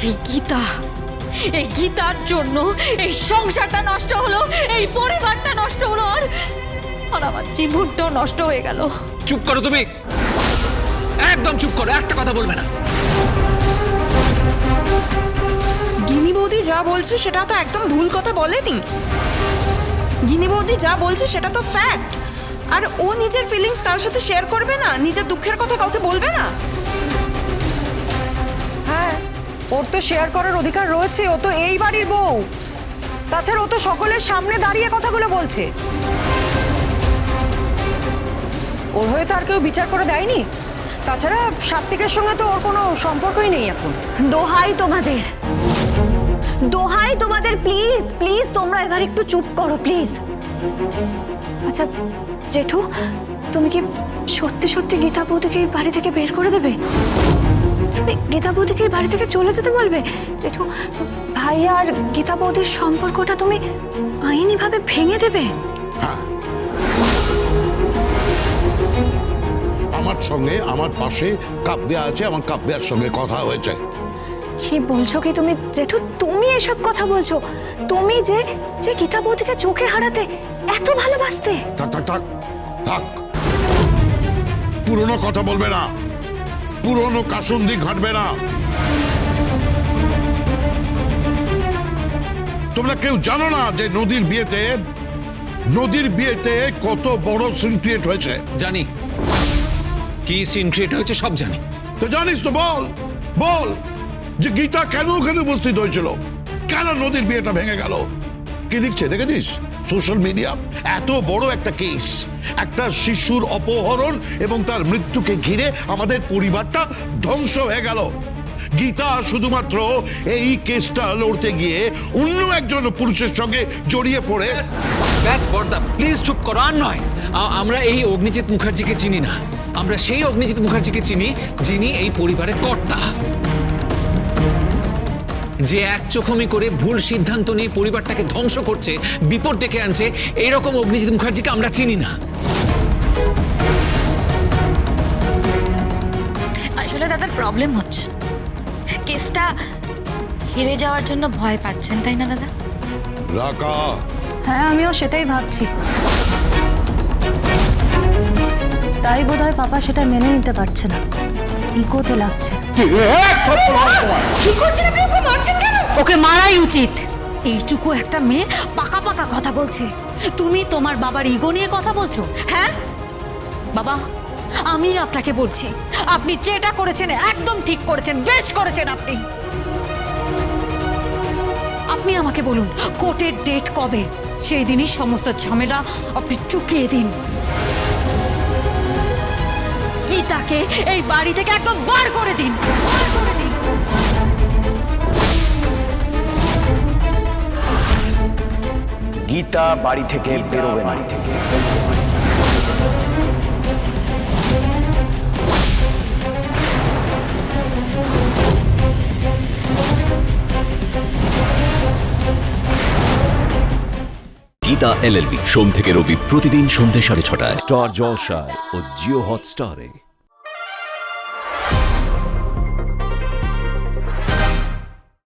এই গীতার জন্য এই সংসারটা নষ্ট হলো, এই পরিবারটা নষ্ট হলো, আর আমার জীবনটাও নষ্ট হয়ে গেল। চুপ করো তুমি, একদম চুপ করো, একটা কথা বলবে না। গিনি বৌদি যা বলছে সেটা তো একদম ভুল কথা বলেনি। গিনি বৌদি যা বলছে সেটা তো ফ্যাক্ট। আর ও নিজের ফিলিংস কারোর সাথে শেয়ার করবে না, নিজের দুঃখের কথা কাউকে বলবে না। হ্যাঁ, ওর তো শেয়ার করার অধিকার রয়েছে, ও তো এই বাড়ির বউ। তাছাড়া ও তো সকলের সামনে দাঁড়িয়ে কথাগুলো বলছে। ওর হয়ে তো আর কেউ বিচার করে দেয়নি। তাছাড়া সাত্বিকের সঙ্গে তো ওর কোনো সম্পর্কই নেই এখন। দোহাই তোমাদের, প্লিজ প্লিজ তোমরা এবার একটু চুপ করো প্লিজ। আচ্ছা জেঠু, তুমি কি সত্যি সত্যি গীতা বৌদিকে এই বাড়ি থেকে বের করে দেবে? তুমি গীতা বৌদিকে এই বাড়ি থেকে চলে যেতে বলবে? জেঠু, ভাই আর গীতা বৌদির সম্পর্কটা তুমি আইনিভাবে ভেঙে দেবে? আমার সঙ্গে আমার পাশে কাব্যা আছে, আমার কাব্যার সঙ্গে কথা হয়েছে। কি বলছো কি তুমি জেঠু? তুমি এসব কথা বলছো? তুমি যে গীতা বৌদিকে চোখে হারাতে এত ভালোবাসতে? থাক থাক থাক থাক, পুরনো কথা বলবে না, পুরনো কাসুন্দি ঘাটবে না। তোমরা কেউ জানো না যে নদীর বিয়েতে কত বড় সিন ক্রিয়েট হয়েছে? জানি কি সিন ক্রিয়েট হয়েছে, সব জানি। তো জানিস তো, বল বল যে গীতা কেন ওখানে উপস্থিত হয়েছিল, কেন নদীর বিয়েটা ভেঙে গেল? কি লিখছে দেখেছিস সোশ্যাল মিডিয়া? এত বড় একটা কেস, একটা শিশুর অপহরণ এবং তার মৃত্যুকে ঘিরে আমাদের পরিবারটা ধ্বংস হয়ে গেল। গীতা শুধুমাত্র এই কেসটা লড়তে গিয়ে অন্য একজন পুরুষের সঙ্গে জড়িয়ে পড়ে। ব্যাস বর্দা, প্লিজ চুপ করো। আর নয়, আমরা এই অগ্নিজিৎ মুখার্জিকে চিনি না। আমরা সেই অগ্নিজিৎ মুখার্জিকে চিনি যিনি এই পরিবারের কর্তা, যে এক চোখমি করে ভুল সিদ্ধান্ত নিয়ে পরিবারটাকে ধ্বংস করছে, বিপদ ডেকে আনছে। এইরকম অগ্নিজিৎ মুখার্জিকে আমরা চিনি না। আসলে দাদার প্রবলেম হচ্ছে, কেসটা হেরে যাওয়ার জন্য ভয় পাচ্ছেন, তাই না দাদা? রাকা, হ্যাঁ আমিও সেটাই ভাবছি। তাই বোধহয় পাপা সেটা মেনে নিতে পারছে না, ইগোতে লাগছে। কি করছেন আপনি? ওকে মারছেন কেন? ওকে মারাই উচিত। এইটুকু একটা মেয়ে পাকা পাকা কথা বলছে, তুমি তোমার বাবার ইগো নিয়ে কথা বলছো? হ্যাঁ বাবা, আমি আপনাকে বলছি, আপনি যেটা করেছেন একদম ঠিক করেছেন, বেশ করেছেন। আপনি আমাকে বলুন কোর্টের ডেট কবে? সেই দিনই সমস্ত ঝামেলা আপনি চুকিয়ে দিন। গীতাকে এই বাড়ি থেকে একদম বার করে দিন। গীতা বাড়ি থেকে বেরোবে না। গীতা LLB সোম থেকে রবি প্রতিদিন সন্ধ্যে 6:30টায় স্টার জলসায় ও জিও হটস্টারে।